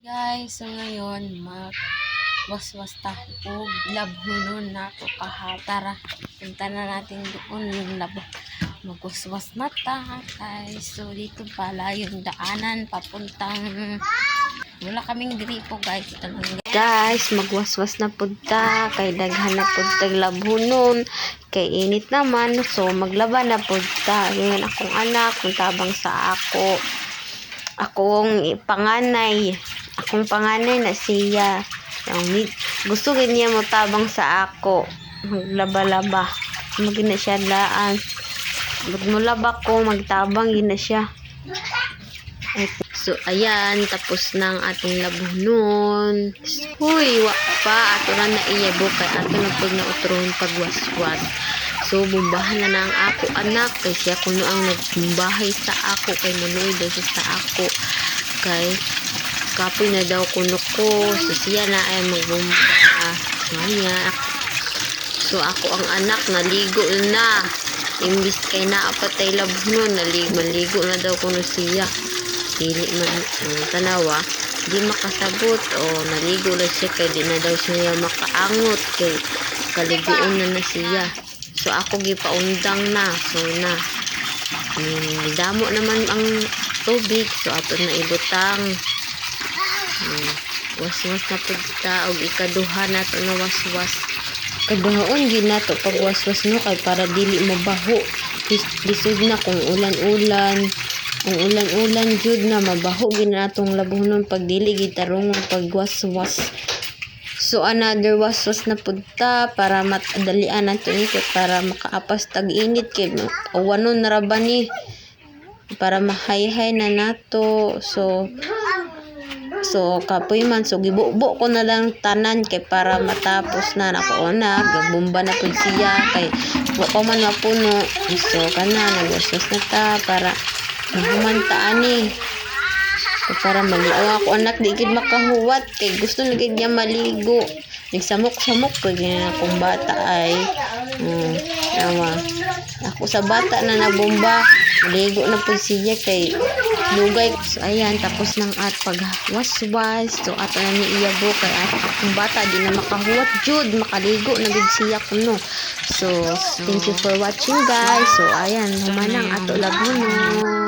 Guys, so ngayon waswas tayo og labhonon na to tara punta na natin doon yung labo magwaswas na ta guys. So dito pala yung daanan papuntang wala kaming gripo guys. Ito lang guys, magwaswas na punta kay daghan na punta labhonon kay init naman, so maglaba na punta. Ngayon akong anak tabang sa akong panganay na siya. Gusto rin niya mo tabang sa ako. Maglaba-laba. Magina siya daan. Pag mulaba ko, magtabang yun na siya. So, ayan. Tapos ng ating labunon. Huy, wak pa. Ato na naiyabo. Kaya ato na pag nautron pagwaswas. So, bumbahan na ang ako anak. Kay siya kuno ang nagbumbahay sa ako. Kay manuoy daw siya sa ako. Kay kapoy na daw kuno ko. So, siya na ay magbumba. So, ako ang anak. Naligo na. Imbis kay naapatay labunon. Maligo na daw kuno siya. Dili man. Tanawa. Di makasabot. O, naligo na siya. Kay di na daw siya makaangot. Kay kaliguon na siya. So, ako gipaundang na. So, damo naman ang tubig. So, ato na ibutang. Waswas na punta. O, ikaduha na ito na waswas. Kaduhaon, ginato pag waswas no. Kay para dili mabaho. Lisod na kung ulan-ulan. Kung ulan-ulan, jud na mabaho. Ginatong labunon pag dili gitarong pag waswas. So, another waswas na punta para matadalian nato ni para makaapas tag-init kay awanon na raba ni para mahayhay na nato. So kapoy man, so gibubo ko na lang tanan kay para matapos na nako na gabomba na pud siya kay wa pa man mapuno. So kana nagwaswas na ta para mahumantaan ni para maligo ako anak di gid makahuwat kay gusto na gid niya maligo. Nagsamok-samok ko gina akong bata ay ako sa bata na nabomba maligo na pud siya kay lugay. So ayan, tapos ng pagwaswas. So ato na ni iyabo kay akong bata di na makahuwat jud makaligo na gid siya kuno. So thank you for watching guys. So ayan, humanang ato labunon.